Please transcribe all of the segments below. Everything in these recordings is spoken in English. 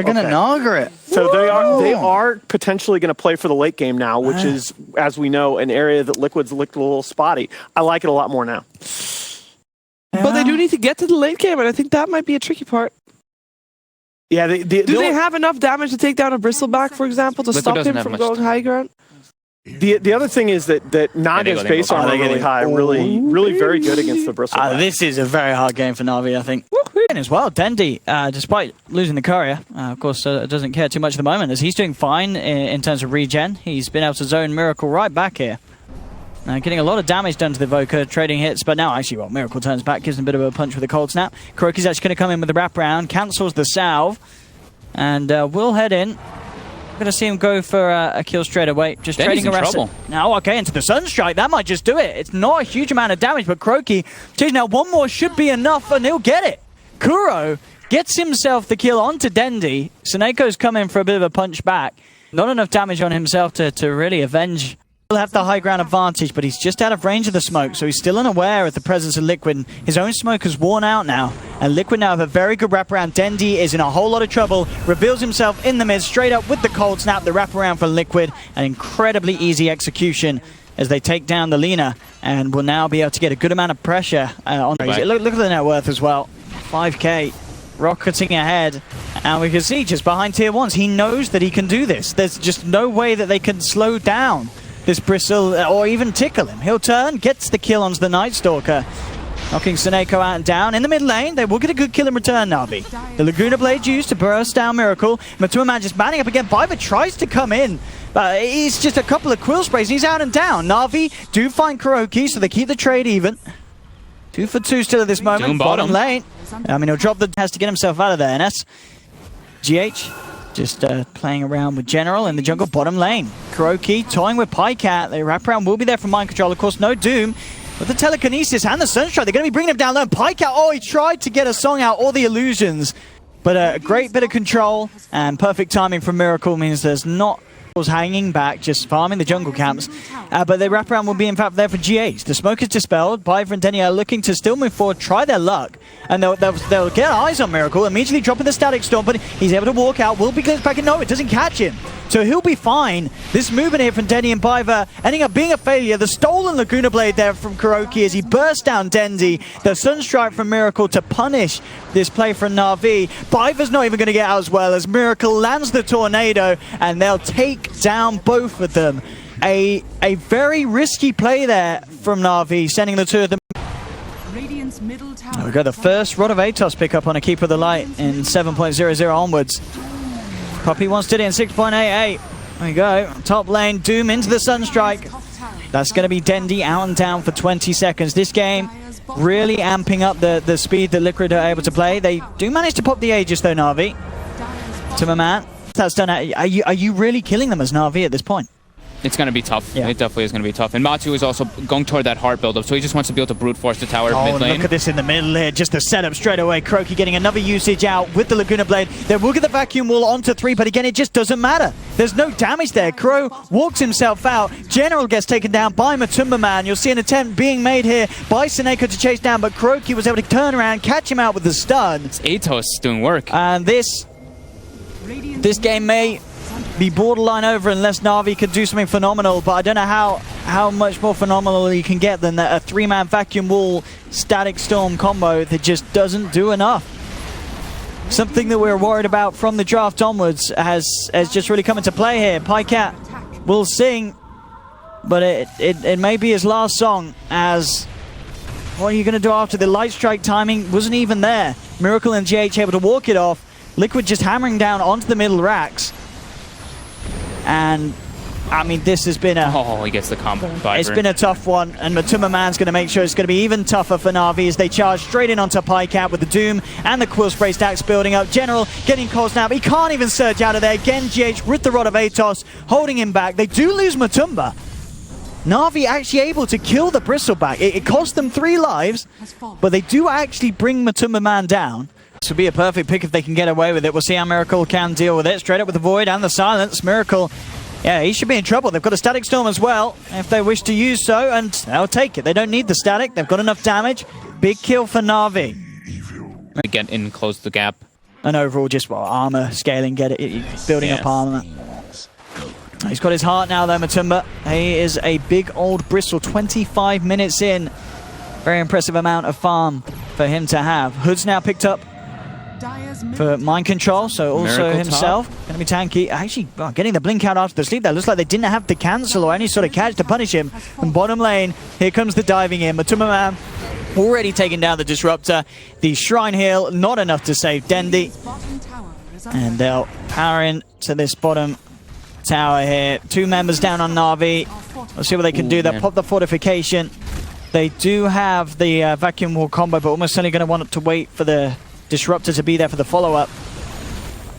They're going to Naga it. So they are potentially going to play for the late game now, which is, as we know, an area that Liquid's looked a little spotty. I like it a lot more now. But they do need to get to the late game, and I think that might be a tricky part. Yeah, do they have enough damage to take down a Bristleback, for example, to stop him from going high ground? The other thing is that Naga's base armor really high, really very good against the Bristleback. This is a very hard game for Na'Vi, I think. And as well, Dendi, despite losing the courier, of course, doesn't care too much at the moment, as he's doing fine in terms of regen. He's been able to zone Miracle right back here. Getting a lot of damage done to the Evoker, trading hits, but now actually, well, Miracle turns back, gives him a bit of a punch with a cold snap. KuroKy's actually going to come in with the wraparound, cancels the salve, and we'll head in. Going to see him go for a kill straight away. Just trading around. Now, okay, into the Sunstrike. That might just do it. It's not a huge amount of damage, but KuroKy, geez, now one more should be enough, and he'll get it. Kuro gets himself the kill onto Dendi. Seneco's come in for a bit of a punch back. Not enough damage on himself to really avenge. He'll have the high ground advantage, but he's just out of range of the smoke, so he's still unaware of the presence of Liquid. His own smoke has worn out now, and Liquid now have a very good wraparound. Dendi is in a whole lot of trouble, reveals himself in the mid, straight up with the cold snap, the wraparound for Liquid, an incredibly easy execution as they take down the Lina, and will now be able to get a good amount of pressure on. Look at the net worth as well, 5k. Rocketing ahead, and we can see just behind tier 1s, he knows that he can do this. There's just no way that they can slow down this Bristle, or even tickle him. He'll turn, gets the kill onto the Night Stalker, knocking Seneko out and down. In the mid lane, they will get a good kill in return, Na'Vi. The Laguna Blade used to burst down Miracle. MatUMA just manning up again. Biver tries to come in, but he's just a couple of quill sprays, and he's out and down. Na'Vi do find KuroKy, so they keep the trade even. 2 for 2 still at this moment. Bottom lane. I mean, he'll drop has to get himself out of there, NS. GH just playing around with General in the jungle bottom lane. KuroKy toying with Pycat. The wraparound will be there from Mind Control. Of course, no Doom. With the Telekinesis and the Sunstrike, they're going to be bringing him down low. Pycat, oh, he tried to get a song out, all the illusions. But a great bit of control and perfect timing from Miracle means there's not hanging back, just farming the jungle camps. But the wraparound will be, in fact, there for GH. The smoke is dispelled. Biver and Dendi are looking to still move forward, try their luck. And they'll get eyes on Miracle, immediately dropping the Static Storm, but he's able to walk out. Will be glitched back in. No, it doesn't catch him. So he'll be fine. This movement here from Dendi and Biver ending up being a failure. The stolen Laguna Blade there from KuroKy as he burst down Dendi. The Sunstrike from Miracle to punish this play from Na'Vi. Biver's not even going to get out as well as Miracle lands the Tornado, and they'll take down both of them. A very risky play there from Na'Vi, sending the two of them. We've got the first Rod of Atos pick up on a Keeper of the Light in 7.00 onwards. Poppy wants to do it in 6.88. There we go. Top lane, Doom into the Sunstrike. That's going to be Dendi out and down for 20 seconds. This game really amping up the speed that Liquid are able to play. They do manage to pop the Aegis though, Na'Vi. To my man. That's done. Are you really killing them as Na'Vi at this point? It's going to be tough. Yeah. It definitely is going to be tough. And Matu is also going toward that hard build-up, so he just wants to be able to brute force the tower mid lane. Look at this in the middle here. Just the setup straight away. KuroKy getting another usage out with the Laguna Blade. They will get the vacuum wall onto 3, but again, it just doesn't matter. There's no damage there. Kuro walks himself out. General gets taken down by MatUMA. You'll see an attempt being made here by Seneko to chase down, but KuroKy was able to turn around, catch him out with the stun. It's Atos doing work. And this game may be borderline over unless Na'Vi can do something phenomenal, but I don't know how much more phenomenal you can get than a 3-man vacuum wall static storm combo that just doesn't do enough. Something that we're worried about from the draft onwards has just really come into play here. Pycat will sing, but it may be his last song, as what are you going to do after the light strike timing wasn't even there. Miracle and GH able to walk it off. Liquid just hammering down onto the middle racks. And I mean, this has been a... Oh, he gets the combo. It's been a tough one, and MatUMA going to make sure it's going to be even tougher for Na'Vi as they charge straight in onto Pycat with the Doom and the Quill Spray stacks building up. General getting cold snap. He can't even surge out of there. Again, GH with the Rod of Atos, holding him back. They do lose MatUMA. Na'Vi actually able to kill the Bristleback. It cost them 3 lives, but they do actually bring MatUMA down. This would be a perfect pick if they can get away with it. We'll see how Miracle can deal with it. Straight up with the Void and the Silence. Miracle, yeah, he should be in trouble. They've got a Static Storm as well, if they wish to use so, and they'll take it. They don't need the Static. They've got enough damage. Big kill for Na'Vi. Get in, close the gap. and overall just armor scaling, building up armor. He's got his heart now though, Matumba. He is a big old Bristol, 25 minutes in. Very impressive amount of farm for him to have. Hood's now picked up for mind control, so also Miracle himself going to be tanky. Actually, getting the blink out after the sleep there. Looks like they didn't have to cancel or any sort of catch to punish him. And bottom lane, here comes the diving in. Matumba Man already taking down the Disruptor. The Shrine Heal, not enough to save Dendi. And they'll power into this bottom tower here. 2 members down on Na'Vi. Let's see what they can do. They'll pop the fortification. They do have the vacuum wall combo, but almost certainly going to want to wait for the Disruptor to be there for the follow-up.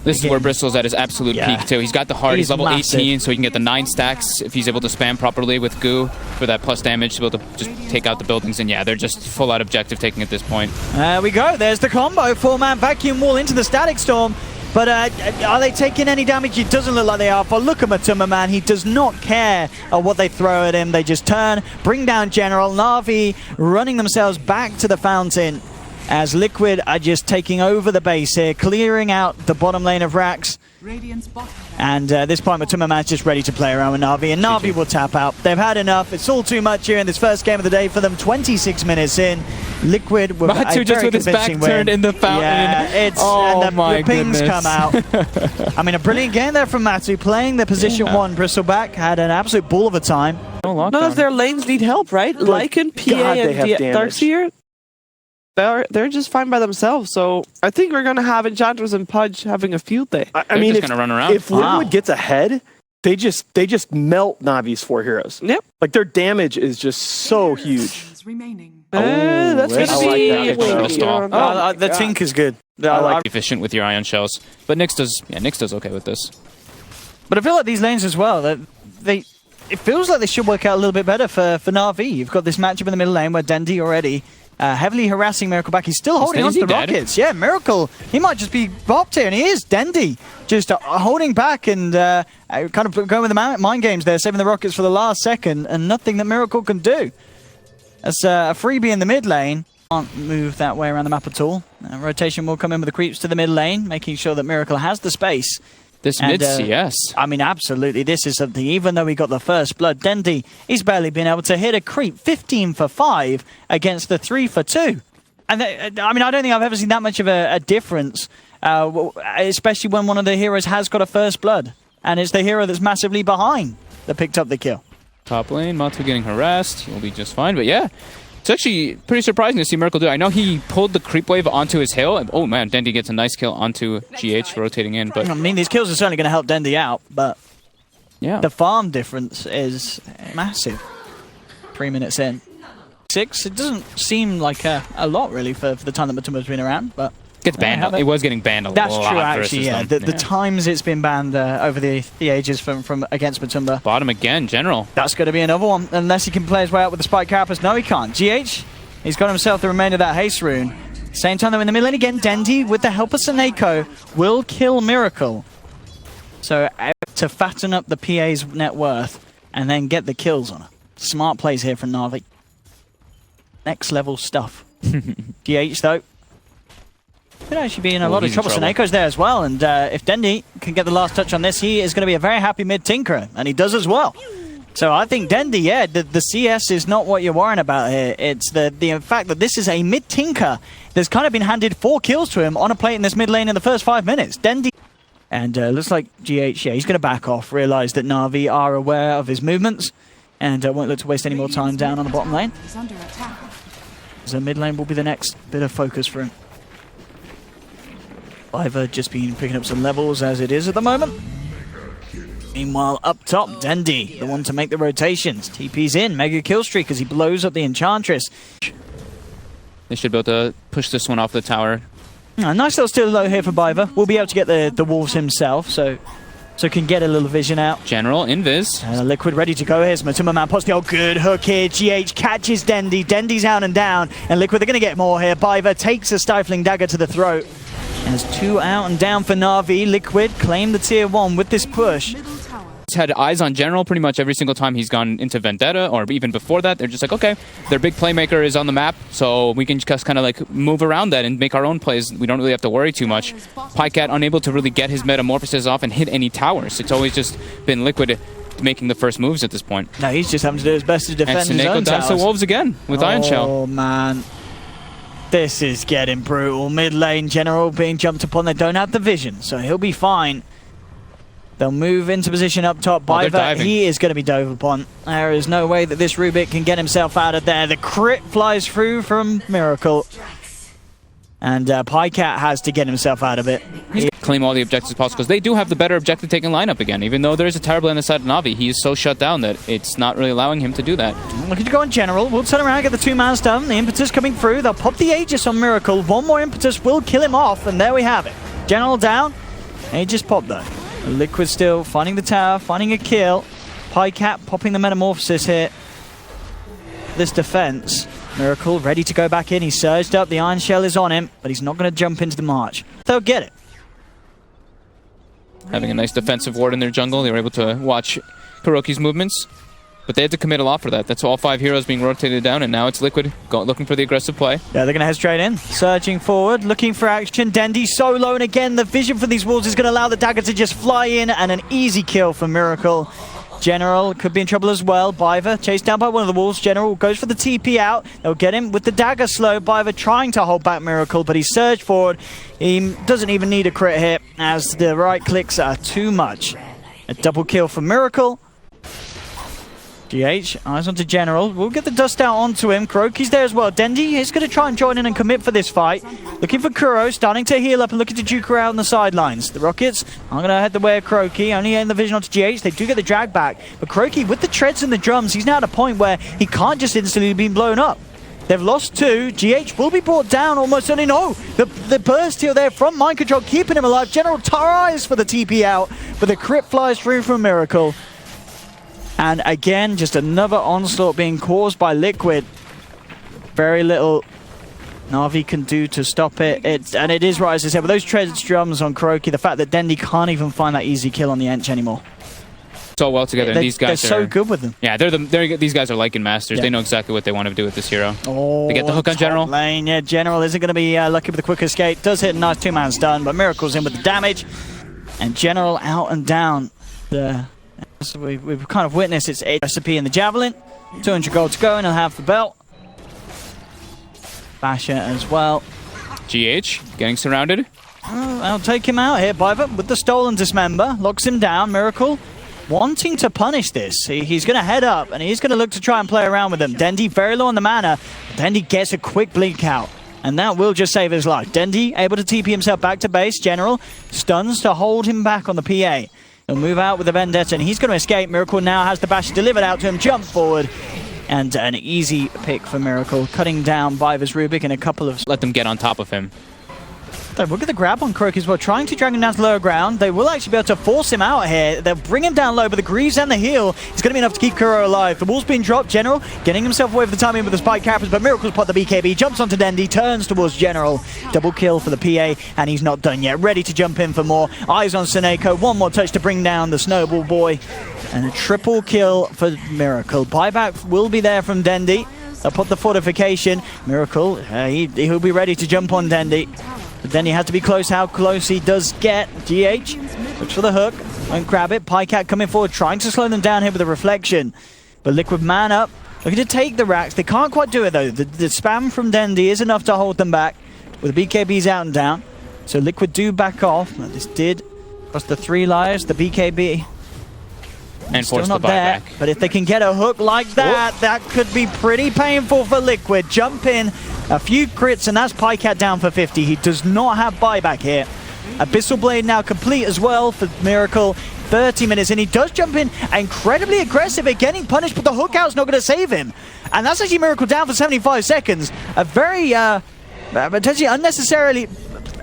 This is where Bristol's at his absolute peak, too. He's got the heart. He's level massive. 18, so he can get the 9 stacks if he's able to spam properly with Goo for that plus damage to be able to just take out the buildings. And yeah, they're just full-out objective taking at this point. There we go. There's the combo. 4-man vacuum wall into the Static Storm. But are they taking any damage? It doesn't look like they are. But look at Matumba Man. He does not care what they throw at him. They just turn, bring down General. Na'Vi running themselves back to the fountain as Liquid are just taking over the base here, clearing out the bottom lane of Rax. And at this point, Matumba Man's just ready to play around with Na'Vi, and Na'Vi will tap out. They've had enough. It's all too much here in this first game of the day for them. 26 minutes in. Liquid with Matu a just very with his back convincing turned win. in the fountain. Yeah, the pings come out. I mean, a brilliant game there from Matu, playing the position 1. Bristleback had an absolute ball of a time. None of their lanes need help, right? Lycan, PA, and Darkseer. They're just fine by themselves, so I think we're gonna have Enchantress and Pudge having a field day. I mean, just gonna run around. If Liquid gets ahead, they just melt Navi's 4 heroes. Yep. Like their damage is just so huge. That's gonna be The Tink is good. I like efficient with your ion shells, but Nyx does okay with this. But I feel like these lanes as well, it feels like they should work out a little bit better for Na'Vi. You've got this matchup in the middle lane where Dendi already heavily harassing Miracle back. He's still holding on to the rockets. Yeah, Miracle, he might just be bopped here, and he is. Dendi just holding back and kind of going with the mind games there, saving the rockets for the last second, and nothing that Miracle can do. As a freebie in the mid lane, can't move that way around the map at all. Rotation will come in with the creeps to the mid lane, making sure that Miracle has the space. This mid CS. I mean, absolutely. This is something. Even though he got the first blood, Dendi, he's barely been able to hit a creep. 15 for 5 against the 3 for 2. And I mean, I don't think I've ever seen that much of a difference, especially when one of the heroes has got a first blood. And it's the hero that's massively behind that picked up the kill. Top lane, Matu getting harassed. He'll be just fine. But yeah, it's actually pretty surprising to see Miracle do it. I know he pulled the creep wave onto his hill. And, oh man, Dendi gets a nice kill onto GH rotating in. But I mean, these kills are certainly going to help Dendi out, but yeah, the farm difference is massive. 3 minutes in. 6, it doesn't seem like a lot really for the time that Matumba's been around, but gets banned. It was getting banned a lot. That's true, actually. Yeah, the times it's been banned over the ages from against Matumba. Bottom again, General. That's going to be another one, unless he can play his way out with the Spike Carapace. No, he can't. GH, he's got himself the remainder of that haste rune. Same time though, in the middle lane again, Dendi with the help of Seneko will kill Miracle. So to fatten up the PA's net worth and then get the kills on her. Smart plays here from Na'Vi. Next level stuff. GH though could actually be in a lot of trouble. Seneko's there as well, and if Dendi can get the last touch on this, he is going to be a very happy mid-tinkerer, and he does as well. So I think Dendi, yeah, the CS is not what you're worrying about here. It's the fact that this is a mid-tinker that's kind of been handed 4 kills to him on a plate in this mid lane in the first 5 minutes. Dendi, and looks like GH, yeah, he's going to back off, realise that Na'Vi are aware of his movements, and won't look to waste any more time down on the bottom lane. So mid lane will be the next bit of focus for him. Iva just been picking up some levels as it is at the moment. Meanwhile, up top, Dendi, the one to make the rotations. TP's in, mega kill streak as he blows up the Enchantress. They should be able to push this one off the tower. Nice little steal low here for Biva. We'll be able to get the wolves himself, so can get a little vision out. General, invis. Liquid ready to go. Here's Matumba Man. Pots the old good hook here. GH catches Dendi. Dendi's out and down. And Liquid, they're going to get more here. Biva takes a stifling dagger to the throat. And there's 2 out and down for Na'Vi. Liquid claim the tier 1 with this push. He's had eyes on General pretty much every single time he's gone into Vendetta, or even before that. They're just like, okay, their big playmaker is on the map, so we can just kind of like move around that and make our own plays. We don't really have to worry too much. Pycat unable to really get his metamorphosis off and hit any towers. It's always just been Liquid making the first moves at this point. No, he's just having to do his best to defend his own and Snake dives to Wolves again with Iron Shell. Oh, man. This is getting brutal. Mid lane, General being jumped upon. They don't have the vision, so he'll be fine. They'll move into position up top. Biver, he is going to be dove upon. There is no way that this Rubik can get himself out of there. The crit flies through from Miracle. And Pycat has to get himself out of it. Claim all the objectives possible, because they do have the better objective-taking lineup again. Even though there is a tower blade on the side of Na'Vi, he is so shut down that it's not really allowing him to do that. Looking to go on General. We'll turn around, get the two-man stun. The impetus coming through. They'll pop the Aegis on Miracle. One more impetus will kill him off, and there we have it. General down. Aegis popped though. Liquid still finding the tower, finding a kill. Pycat popping the metamorphosis here. This defense. Miracle ready to go back in. He's surged up. The Iron Shell is on him, but he's not going to jump into the march. They'll get it. Having a nice defensive ward in their jungle, they were able to watch Kuroki's movements, but they had to commit a lot for that. That's all 5 heroes being rotated down, and now it's Liquid looking for the aggressive play. Yeah, they're going to head straight in. Surging forward, looking for action. Dendi solo, and again, the vision for these wolves is going to allow the dagger to just fly in, and an easy kill for Miracle. General could be in trouble as well. Biver chased down by one of the wolves. General goes for the TP out. They'll get him with the dagger slow. Biver trying to hold back Miracle, but he surged forward. He doesn't even need a crit hit, as the right clicks are too much. A double kill for Miracle. GH, eyes onto General. We'll get the dust out onto him. Kuroki's there as well. Dendi is going to try and join in and commit for this fight. Looking for Kuro, starting to heal up and looking to juke her out on the sidelines. The Rockets are going to head the way of Kuroki. Only getting the vision onto GH. They do get the drag back. But Kuroki, with the treads and the drums, he's now at a point where he can't just instantly be blown up. They've lost two. GH will be brought down almost. Only no. The burst heal there from Mind Control, keeping him alive. General tries for the TP out, but the crit flies through from Miracle. And again, just another onslaught being caused by Liquid. Very little Na'Vi can do to stop it. And it is right, as I said, with those treads drums on Kuroki, the fact that Dendi can't even find that easy kill on the Ench anymore. So well together, and these guys they're so good with them. Yeah, these guys are Lycan masters. Yeah. They know exactly what they want to do with this hero. Oh, they get the hook on General. Lane. Yeah, General isn't going to be lucky with the quick escape. Does hit a nice two-man stun, but Miracle's in with the damage. And General out and down. So we've kind of witnessed its recipe in the Javelin. 200 gold to go, and he'll have the belt. Basher as well. GH getting surrounded. I'll take him out here. Biver with the stolen dismember. Locks him down. Miracle wanting to punish this. He's going to head up, and he's going to look to try and play around with him. Dendi very low on the mana. Dendi gets a quick blink out, and that will just save his life. Dendi able to TP himself back to base. General stuns to hold him back on the PA. He'll move out with the Vendetta, and he's going to escape. Miracle now has the bash delivered out to him. Jump forward. And an easy pick for Miracle, cutting down Biver's Rubik in a couple of... Let them get on top of him. We'll get the grab on Kuroki as well, trying to drag him down to lower ground. They will actually be able to force him out here. They'll bring him down low, but the Greaves and the heal is going to be enough to keep Kuro alive. The wall's being dropped. General getting himself away for the timing with the spike cappers, but Miracle's pot the BKB, jumps onto Dendi, turns towards General. Double kill for the PA, and he's not done yet. Ready to jump in for more. Eyes on Seneko. One more touch to bring down the Snowball Boy. And a triple kill for Miracle. Buyback will be there from Dendi. They'll put the fortification. Miracle, he'll be ready to jump on Dendi. But then he has to be close. How close he does get. GH looks for the hook. Won't grab it. Pycat coming forward, trying to slow them down here with a reflection. But Liquid man up, looking to take the racks. They can't quite do it though. The spam from Dendi is enough to hold them back. With the BKBs out and down. So Liquid do back off. This did cost the 3 lives. The BKB and still force not the there. buyback. But if they can get a hook like that, that could be pretty painful for Liquid. Jump in. A few crits, and that's Pycat down for 50. He does not have buyback here. Abyssal Blade now complete as well for Miracle. 30 minutes, and he does jump in. Incredibly aggressive at getting punished, but the hook out's not going to save him. And that's actually Miracle down for 75 seconds. A very, potentially unnecessarily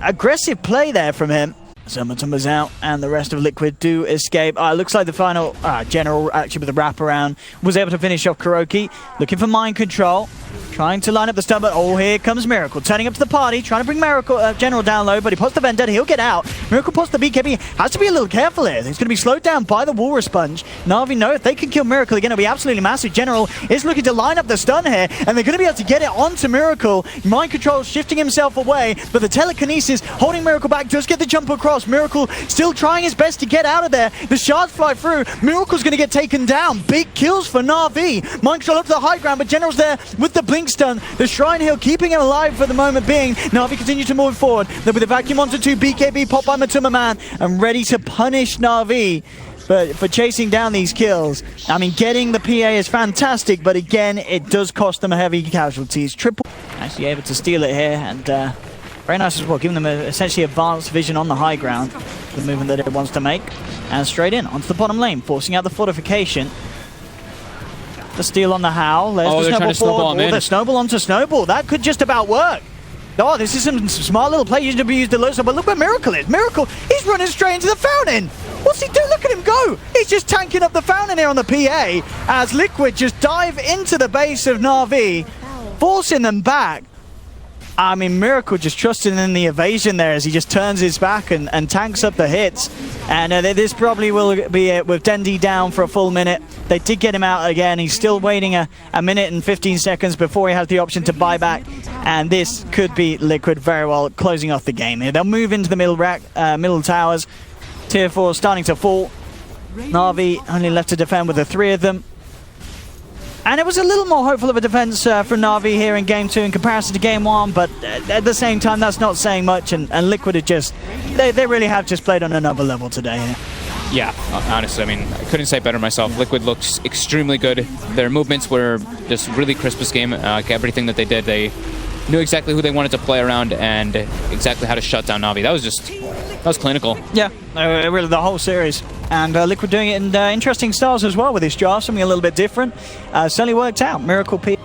aggressive play there from him. Summertumber's out, and the rest of Liquid do escape. It looks like the final General, actually with the wraparound, was able to finish off Kuroki. Looking for Mind Control. trying to line up the stun, but oh, here comes Miracle, turning up to the party, trying to bring Miracle, General down low, but he pots the Vendetta, he'll get out. Miracle pots the BKB, has to be a little careful here. He's going to be slowed down by the Walrus Sponge. Na'Vi know if they can kill Miracle again, it'll be absolutely massive. General is looking to line up the stun here, and they're going to be able to get it onto Miracle. Mind Control shifting himself away, but the Telekinesis holding Miracle back, does get the jump across. Miracle still trying his best to get out of there. The shards fly through. Miracle's going to get taken down. Big kills for Na'Vi. Mind Control up to the high ground, but General's there with the Blink Stun. The Shrine Heal keeping him alive for the moment being. Na'Vi continue to move forward. They're with the Vacuum onto 2. BKB popped by Matuma Man and ready to punish Na'Vi. But for chasing down these kills, I mean, getting the PA is fantastic, but again, it does cost them heavy casualties. Triple actually able to steal it here, and very nice as well, giving them essentially advanced vision on the high ground, the movement that it wants to make, and straight in onto the bottom lane, forcing out the fortification. The steal on the Howl. There's the snowball forward. The snowball onto snowball. That could just about work. Oh, this is some smart little play. Used to be used the low side, but look where Miracle is. Miracle, he's running straight into the fountain. What's he doing? Look at him go. He's just tanking up the fountain here on the PA as Liquid just dive into the base of Na'Vi, forcing them back. I mean, Miracle just trusting in the evasion there as he just turns his back and tanks up the hits. And this probably will be it with Dendi down for a full minute. They did get him out again. He's still waiting a minute and 15 seconds before he has the option to buy back. And this could be Liquid very well closing off the game here. They'll move into the middle towers. Tier 4 starting to fall. Na'Vi only left to defend with the 3 of them. And it was a little more hopeful of a defense from Na'Vi here in Game 2 in comparison to Game 1, but at the same time, that's not saying much, and Liquid are just, they really have just played on another level today here. Yeah, honestly, I mean, I couldn't say it better myself. Liquid looked extremely good. Their movements were just really crisp this game. Everything that they did, they knew exactly who they wanted to play around and exactly how to shut down Na'Vi. That was clinical. Yeah, really the whole series. And Liquid doing it in interesting styles as well with this draft, something a little bit different. Certainly worked out. Miracle P.